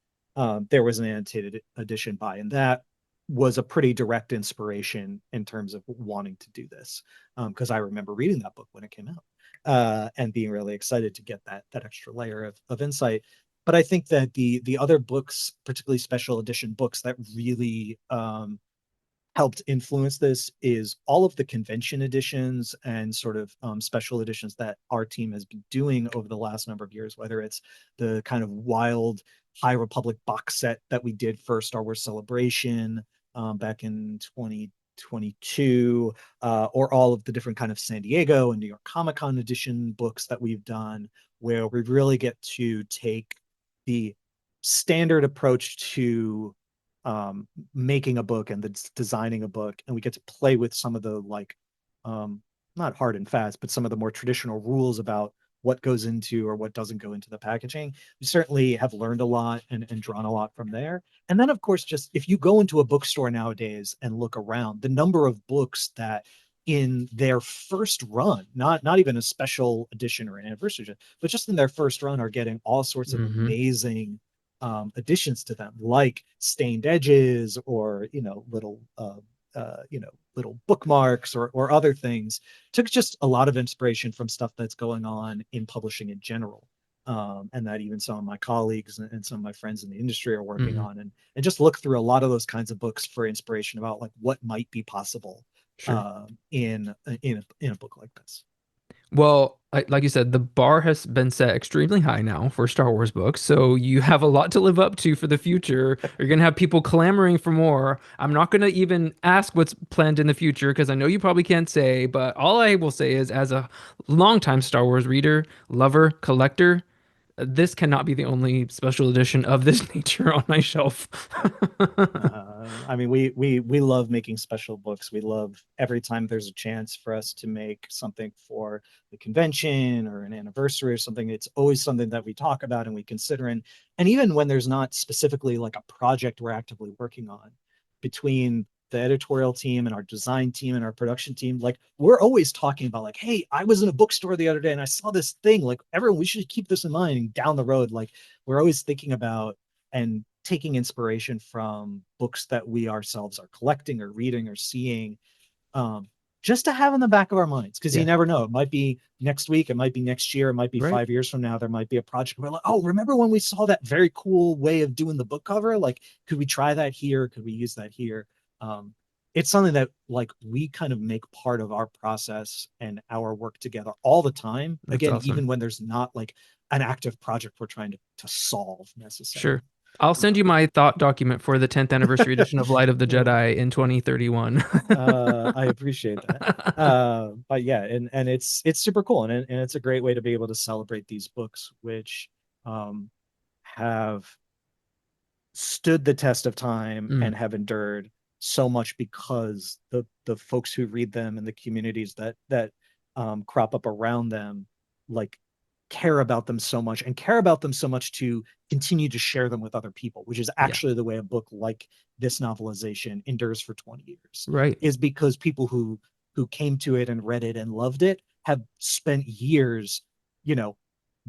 there was an annotated edition by, and that was a pretty direct inspiration in terms of wanting to do this, because I remember reading that book when it came out, and being really excited to get that extra layer of insight. But I think that the other books, particularly special edition books, that really helped influence this is all of the convention editions and sort of special editions that our team has been doing over the last number of years, whether it's the kind of wild High Republic box set that we did for Star Wars Celebration back in 2022, or all of the different kind of San Diego and New York Comic-Con edition books that we've done, where we really get to take the standard approach to making a book and the designing a book, and we get to play with some of the like not hard and fast, but some of the more traditional rules about what goes into or what doesn't go into the packaging. We certainly have learned a lot and drawn a lot from there. And then, of course, just if you go into a bookstore nowadays and look around, the number of books that in their first run, not even a special edition or an anniversary edition, but just in their first run, are getting all sorts of Hmm. amazing additions to them, like stained edges or little bookmarks or other things. Took just a lot of inspiration from stuff that's going on in publishing in general, and that even some of my colleagues and some of my friends in the industry are working Hmm. on, and just look through a lot of those kinds of books for inspiration about like what might be possible Sure. in a book like this. Well, like you said, the bar has been set extremely high now for Star Wars books, so you have a lot to live up to for the future. You're gonna have people clamoring for more. I'm not gonna even ask what's planned in the future because I know you probably can't say, but all I will say is, as a longtime Star Wars reader, lover, collector, this cannot be the only special edition of this nature on my shelf. I mean, we love making special books. We love every time there's a chance for us to make something for the convention or an anniversary or something. It's always something that we talk about and we consider. And even when there's not specifically like a project we're actively working on, between the editorial team and our design team and our production team, like we're always talking about like, hey, I was in a bookstore the other day and I saw this thing. Like everyone, we should keep this in mind. And down the road, like we're always thinking about and taking inspiration from books that we ourselves are collecting or reading or seeing, um, just to have in the back of our minds, because you Yeah, never know. It might be next week, it might be next year, it might be right. 5 years from now. There might be a project where like, oh, remember when we saw that very cool way of doing the book cover? Like, could we try that here? Could we use that here? Um, it's something that like we kind of make part of our process and our work together all the time. That's Again, awesome. even when there's not like an active project we're trying to solve Sure. necessarily. I'll send you Um, my thought document for the 10th anniversary edition of Light of the Jedi in 2031. I appreciate that. But yeah, and it's super cool, and it's a great way to be able to celebrate these books, which um, have stood the test of time Mm, and have endured so much because the folks who read them and the communities that crop up around them like care about them so much and care about them so much to continue to share them with other people, which is yeah, actually the way a book like this novelization endures for 20 years, right. is because people who came to it and read it and loved it have spent years, you know,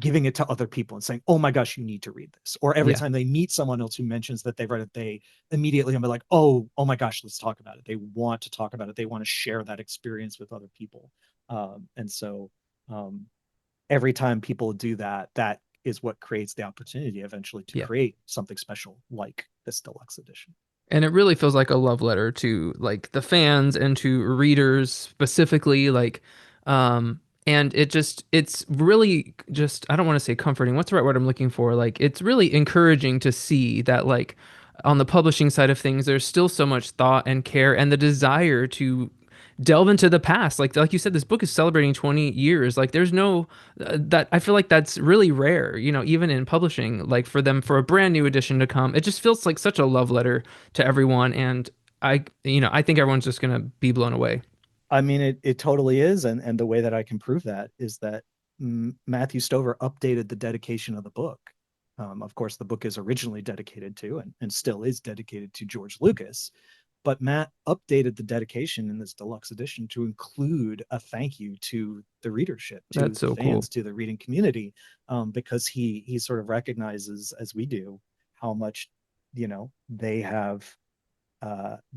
giving it to other people and saying, "Oh my gosh, you need to read this." Or every Yeah, time they meet someone else who mentions that they've read it, they immediately be like, "Oh my gosh, let's talk about it." They want to talk about it. They want to share that experience with other people. And so um, every time people do that, that is what creates the opportunity eventually to yeah. create something special like this deluxe edition. And it really feels like a love letter to like the fans and to readers specifically, like and it's really just, I don't want to say comforting. What's the right word I'm looking for? Like it's really encouraging to see that like on the publishing side of things, there's still so much thought and care and the desire to delve into the past. Like you said, this book is celebrating 20 years. Like there's no that I feel like that's really rare, even in publishing, like for them for a brand new edition to come. It just feels like such a love letter to everyone and I think everyone's just going to be blown away. I mean, it totally is, and the way that I can prove that is that Matthew Stover updated the dedication of the book. Of course, the book is originally dedicated to and still is dedicated to George Lucas, but Matt updated the dedication in this deluxe edition to include a thank you to the readership, to That's the so cool. fans, to the reading community, because he sort of recognizes, as we do, how much they have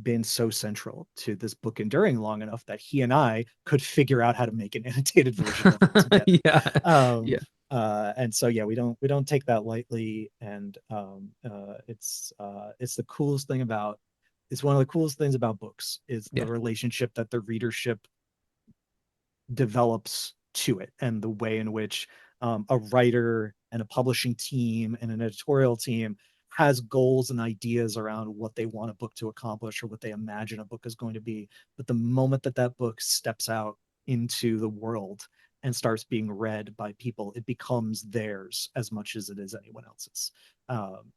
been so central to this book enduring long enough that he and I could figure out how to make an annotated version of it together. Yeah. Um, Yeah. and so yeah, we don't take that lightly, and it's the coolest thing about it's one of the coolest things about books is the Yeah. relationship that the readership develops to it and the way in which a writer and a publishing team and an editorial team has goals and ideas around what they want a book to accomplish or what they imagine a book is going to be. But the moment that that book steps out into the world and starts being read by people, it becomes theirs as much as it is anyone else's.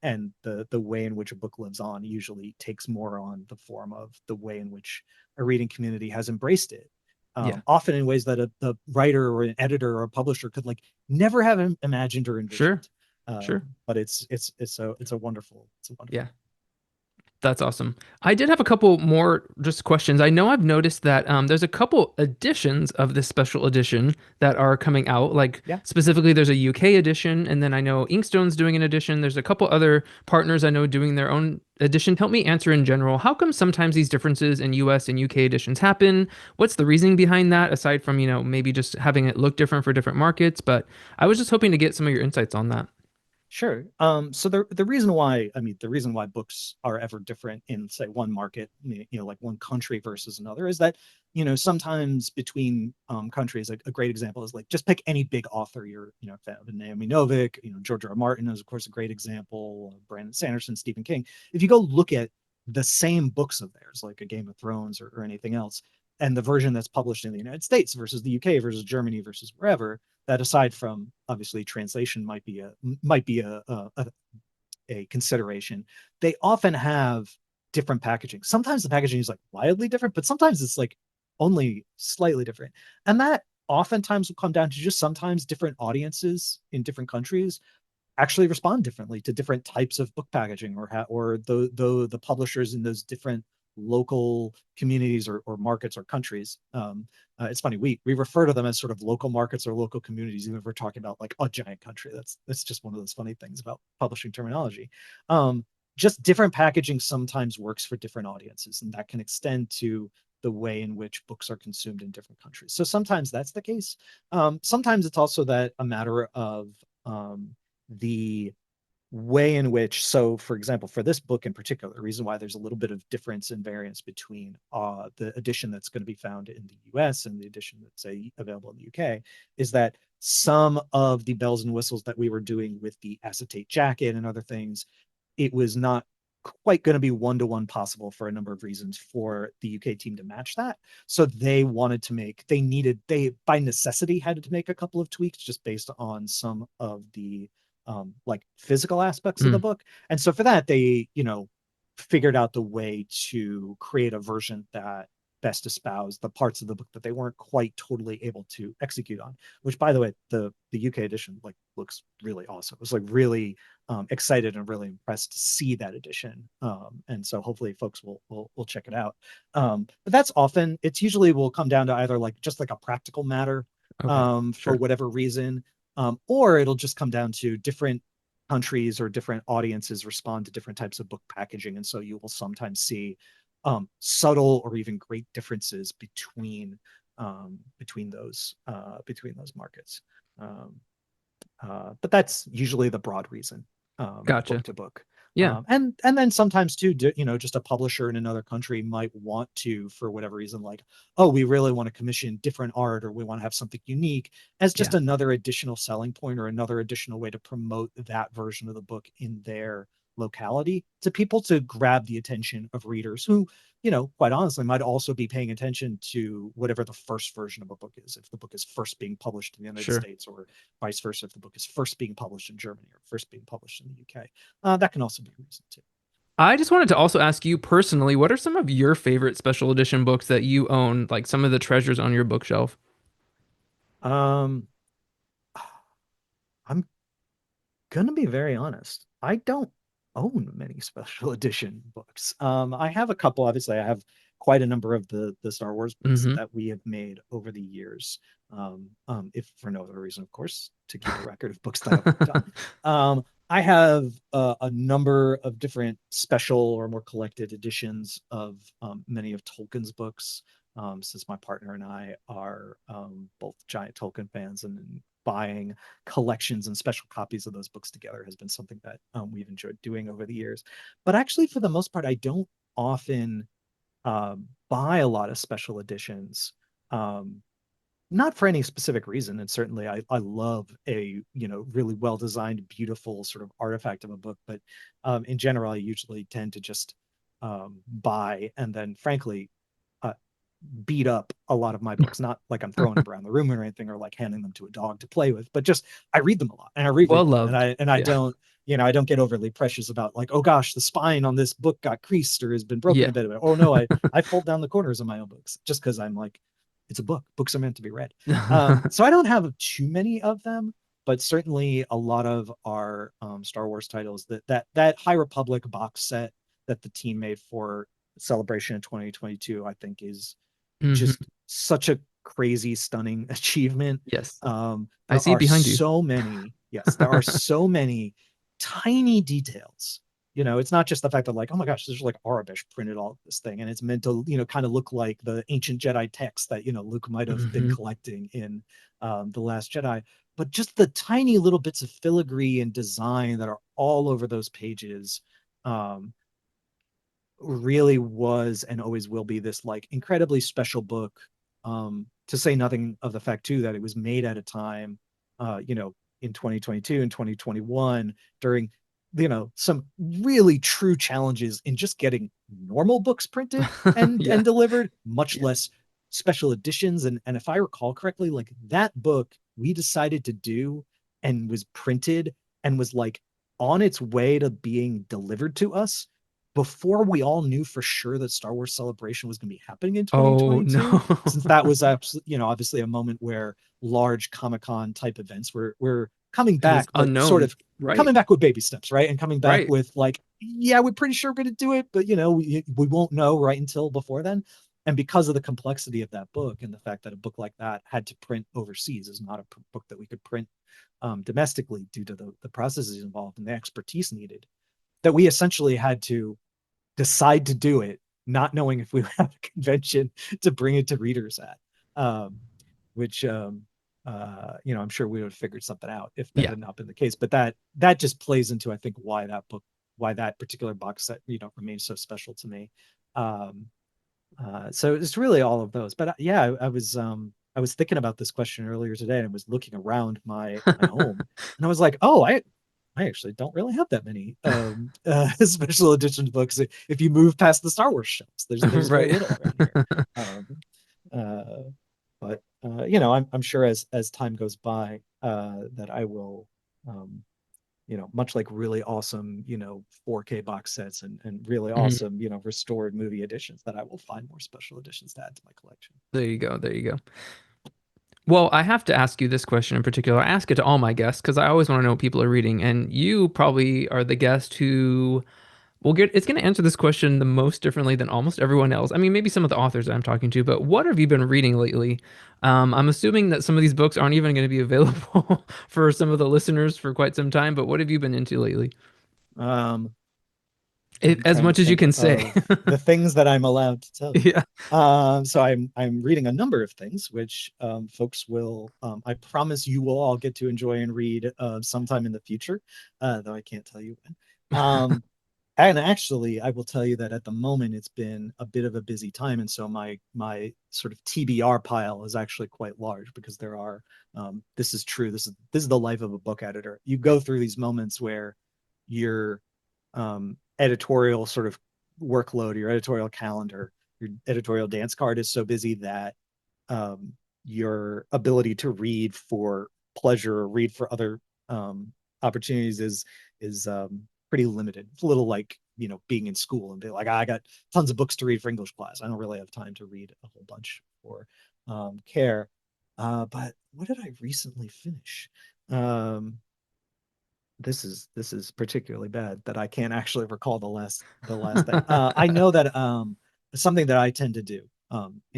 And the way in which a book lives on usually takes more on the form of the way in which a reading community has embraced it. Yeah, Often in ways that a writer or an editor or a publisher could like never have imagined or sure, envisioned. sure. But it's a wonderful. Yeah. That's awesome. I did have a couple more just questions. I know I've noticed that there's a couple editions of this special edition that are coming out. Like Yeah, specifically, there's a UK edition, and then I know Inkstone's doing an edition. There's a couple other partners I know doing their own edition. Help me answer in general. How come sometimes these differences in US and UK editions happen? What's the reasoning behind that, aside from, maybe just having it look different for different markets? But I was just hoping to get some of your insights on that. sure. So the reason why, I mean, the reason why books are ever different in, say, one market, like one country versus another, is that, sometimes between countries, a great example is like just pick any big author you're, fan of. Naomi Novik, George R. R. Martin is of course a great example. Brandon Sanderson, Stephen King. If you go look at the same books of theirs, like a Game of Thrones or anything else, and the version that's published in the United States versus the UK versus Germany versus wherever, that aside from obviously translation might be a consideration, they often have different packaging. Sometimes the packaging is like wildly different, but sometimes it's like only slightly different. And that oftentimes will come down to just sometimes different audiences in different countries actually respond differently to different types of book packaging, or the publishers in those different local communities or markets or countries. It's funny, we refer to them as sort of local markets or local communities, even if we're talking about like a giant country. That's just one of those funny things about publishing terminology. um, just different packaging sometimes works for different audiences, and that can extend to the way in which books are consumed in different countries. So sometimes that's the case. Sometimes it's also that a matter of the way in which, so for example, for this book in particular, the reason why there's a little bit of difference and variance between the edition that's going to be found in the US and the edition that's available in the UK is that some of the bells and whistles that we were doing with the acetate jacket and other things, it was not quite going to be one-to-one possible for a number of reasons for the UK team to match that. So they by necessity had to make a couple of tweaks just based on some of the like physical aspects of the Mm, book. And so for that, they, figured out the way to create a version that best espoused the parts of the book that they weren't quite totally able to execute on. Which, by the way, the UK edition like looks really awesome. I was like really excited and really impressed to see that edition. And so hopefully folks will check it out. But it's usually will come down to either like just like a practical matter okay, for sure. whatever reason, or it'll just come down to different countries or different audiences respond to different types of book packaging. And so you will sometimes see subtle or even great differences between those markets. Um, but that's usually the broad reason, book Gotcha. to book. Yeah, And then sometimes too, just a publisher in another country might want to, for whatever reason, like, oh, we really want to commission different art, or we want to have something unique as just yeah, another additional selling point or another additional way to promote that version of the book in their locality to people, to grab the attention of readers who, quite honestly, might also be paying attention to whatever the first version of a book is. If the book is first being published in the United sure. States, or vice versa, if the book is first being published in Germany or first being published in the UK, that can also be a reason too. I just wanted to also ask you personally, what are some of your favorite special edition books that you own, like some of the treasures on your bookshelf? Um, I'm gonna be very honest. I don't own many special edition books. I have a couple. Obviously, I have quite a number of the Star Wars books Mm-hmm. that we have made over the years. If for no other reason, of course, to keep a record of books that I've worked on. I have a number of different special or more collected editions of many of Tolkien's books. Since my partner and I are both giant Tolkien fans, and buying collections and special copies of those books together has been something that we've enjoyed doing over the years. But actually, for the most part, I don't often buy a lot of special editions. Um, not for any specific reason. And certainly I love a, really well designed, beautiful sort of artifact of a book. But in general, I usually tend to just buy and then, frankly, uh, beat up a lot of my books. Not like I'm throwing them around the room or anything, or like handing them to a dog to play with, but just I read them a lot and I Well reread them. And loved. I Yeah. don't, I don't get overly precious about like, oh gosh, the spine on this book got creased or has been broken Yeah. a bit. Oh no, I fold down the corners of my own books just because I'm like, it's a book. Books are meant to be read. So I don't have too many of them, but certainly a lot of our Star Wars titles, that High Republic box set that the team made for Celebration in 2022, I think is Hmm. just such a crazy, stunning achievement. Yes. I There see it are behind you. so many, yes, there are so many tiny details. It's not just the fact that like, oh my gosh, there's like Arabish printed all of this thing, and it's meant to, kind of look like the ancient Jedi text that Luke might have been Hmm. collecting in the Last Jedi. But just the tiny little bits of filigree and design that are all over those pages, um, really was and always will be this like incredibly special book. To say nothing of the fact too that it was made at a time, in 2022 and 2021 during, some really true challenges in just getting normal books printed Yeah. and delivered, much Yeah. less special editions. And if I recall correctly, like that book we decided to do and was printed and was like on its way to being delivered to us before we all knew for sure that Star Wars Celebration was going to be happening in Oh 2022, no. since that was absolutely, obviously a moment where large Comic-Con type events were coming It was back, but sort unknown. of Right. coming back with baby steps, right? And coming back Right. with like, yeah, we're pretty sure we're going to do it, but we won't know right until before then. And because of the complexity of that book and the fact that a book like that had to print overseas is not a book that we could print domestically due to the processes involved and the expertise needed, that we essentially had to decide to do it, not knowing if we would have a convention to bring it to readers at. Which I'm sure we would have figured something out if that Yeah. had not been the case. But that just plays into, I think, why that particular box set, remains so special to me. Um, so it's really all of those. But yeah, I was thinking about this question earlier today, and I was looking around my home, and I was like, oh, I actually don't really have that many special edition books. If you move past the Star Wars shelves, there's very Right. little around here. Um, uh, but I'm sure as time goes by, that I will, um, much like really awesome, 4K box sets and really Mhm. awesome, restored movie editions, that I will find more special editions to add to my collection. There you go. There you go. Well, I have to ask you this question in particular. I ask it to all my guests because I always want to know what people are reading, and you probably are the guest who will get. It's going to answer this question the most differently than almost everyone else. I mean, maybe some of the authors that I'm talking to, but what have you been reading lately? I'm assuming that some of these books aren't even going to be available for some of the listeners for quite some time. But what have you been into lately? Um, If, I'm as trying to much as you think can say. of the things that I'm allowed to tell you. Yeah. So I'm reading a number of things, which folks will, I promise you will all get to enjoy and read sometime in the future, though I can't tell you when. And actually, I will tell you that at the moment it's been a bit of a busy time, and so my sort of TBR pile is actually quite large because there are. This is true. This is the life of a book editor. You go through these moments where your editorial sort of workload, your editorial calendar, your editorial dance card is so busy that your ability to read for pleasure or read for other opportunities is pretty limited. It's a little like being in school and be like, I got tons of books to read for English class. I don't really have time to read a whole bunch for care. But what did I recently finish? Um, this is particularly bad that I can't actually recall the last thing. I know that something that I tend to do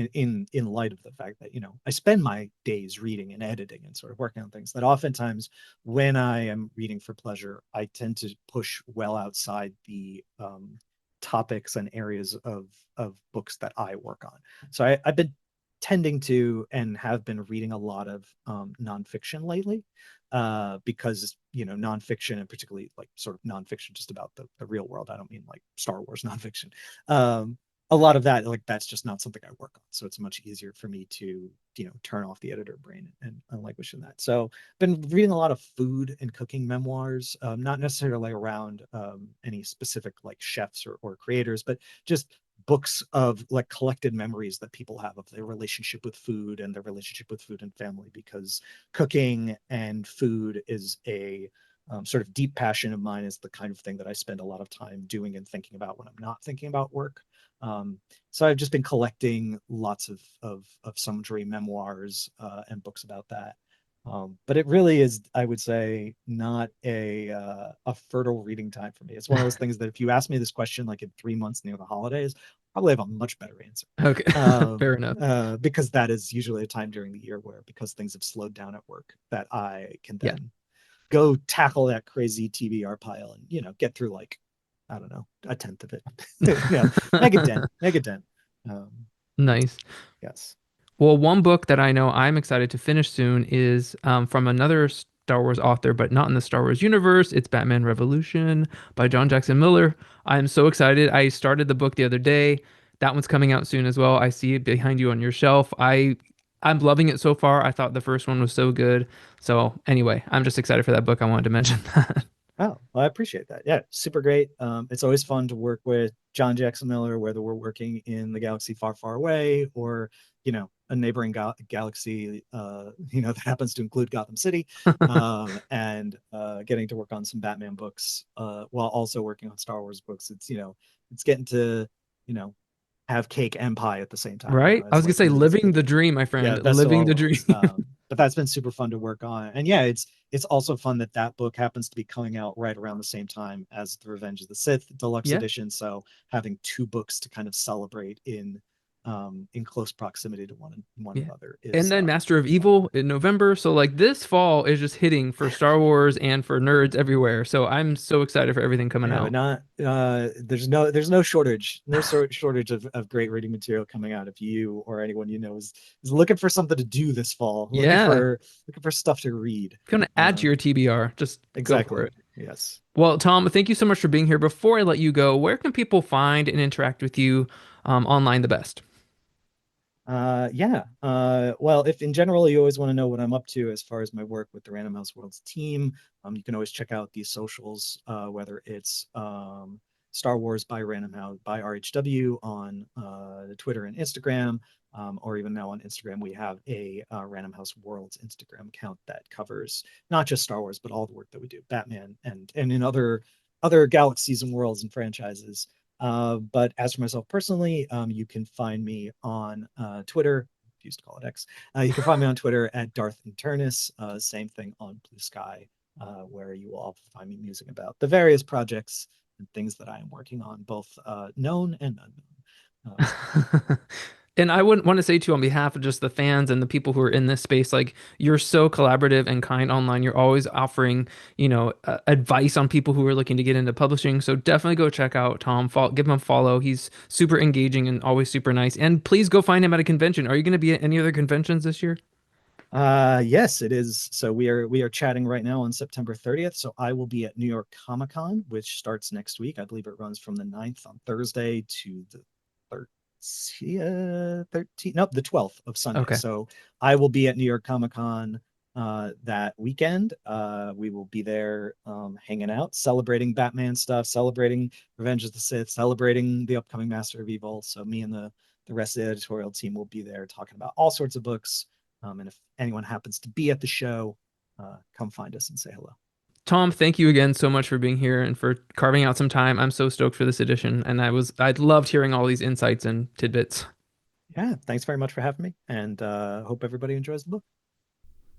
in light of the fact that I spend my days reading and editing and sort of working on things, that oftentimes when I am reading for pleasure, I tend to push well outside the topics and areas of books that I work on. So I've been tending to and have been reading a lot of nonfiction lately, because nonfiction, and particularly like sort of nonfiction just about the real world. I don't mean like Star Wars nonfiction. Um, a lot of that, like that's just not something I work on. So it's much easier for me to, turn off the editor brain and unlanguish in that. So been reading a lot of food and cooking memoirs, not necessarily around any specific like chefs or creators, but just books of like collected memories that people have of their relationship with food and their relationship with food and family, because cooking and food is a sort of deep passion of mine, is the kind of thing that I spend a lot of time doing and thinking about when I'm not thinking about work. So I've just been collecting lots of sundry memoirs and books about that. But it really is, I would say, not a fertile reading time for me. It's one of those things that if you ask me this question like in 3 months near the holidays, I'll probably have a much better answer. Okay, fair enough. Because that is usually a time during the year where, because things have slowed down at work, that I can Yeah. then go tackle that crazy TBR pile and get through like, I don't know, a tenth of it. Make a dent. Um, Nice. yes. Well, one book that I know I'm excited to finish soon is from another Star Wars author, but not in the Star Wars universe. It's Batman Revolution by John Jackson Miller. I'm so excited. I started the book the other day. That one's coming out soon as well. I see it behind you on your shelf. I'm loving it so far. I thought the first one was so good. So anyway, I'm just excited for that book. I wanted to mention that. Oh, well, I appreciate that. Yeah, super great. It's always fun to work with John Jackson Miller, whether we're working in the galaxy far, far away, or a neighboring galaxy, that happens to include Gotham City, and getting to work on some Batman books while also working on Star Wars books. It's getting to you know have cake and pie at the same time. Right? I It's was gonna like say really living the dream, my yeah, friend. best of Living all the dream. worlds. But that's been super fun to work on. And yeah, it's also fun that that book happens to be coming out right around the same time as the Revenge of the Sith deluxe Yeah. edition. So having two books to kind of celebrate in close proximity to one Yeah. another And is then Master of fun. Evil in November. So like this fall is just hitting for Star Wars and for nerds everywhere. So I'm so excited for everything coming Yeah, but out. not there's no shortage, shortage of great reading material coming out if you or anyone is looking for something to do this fall, Yeah. looking for stuff to read. If you want to add to Um, your TBR, just go for exactly. it. Yes. Well, Tom, thank you so much for being here. Before I let you go, where can people find and interact with you online the best? Yeah. Well, if in general you always want to know what I'm up to as far as my work with the Random House Worlds team, you can always check out these socials, whether it's Star Wars by Random House by RHW on Twitter and Instagram, or even now on Instagram we have a Random House Worlds Instagram account that covers not just Star Wars but all the work that we do, Batman and in other galaxies and worlds and franchises. But as for myself personally, you can find me on Twitter. Used to call it X. You can find me on Twitter at Darth Internus. Same thing on Blue Sky, where you will also find me musing about the various projects and things that I am working on, both known and unknown. And I wouldn't want to say too on behalf of just the fans and the people who are in this space, like you're so collaborative and kind online. You're always offering, advice on people who are looking to get into publishing. So definitely go check out Tom. Give him a follow. He's super engaging and always super nice. And please go find him at a convention. Are you going to be at any other conventions this year? Yes, it is. So we are chatting right now on September 30th. So I will be at New York Comic-Con, which starts next week. I believe it runs from the 9th on Thursday to the 13th, nope, the 12th of Sunday. Okay. So I will be at New York Comic-Con that weekend. We will be there hanging out, celebrating Batman stuff, celebrating Revenge of the Sith, celebrating the upcoming Master of Evil. So me and the rest of the editorial team will be there talking about all sorts of books. And if anyone happens to be at the show, come find us and say hello. Tom, thank you again so much for being here and for carving out some time. I'm so stoked for this edition, and I loved hearing all these insights and tidbits. Yeah, thanks very much for having me, and hope everybody enjoys the book.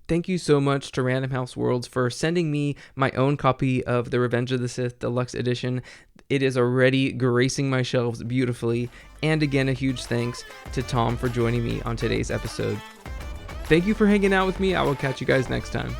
Thank you so much to Random House Worlds for sending me my own copy of the Revenge of the Sith Deluxe Edition. It is already gracing my shelves beautifully. And again, a huge thanks to Tom for joining me on today's episode. Thank you for hanging out with me. I will catch you guys next time.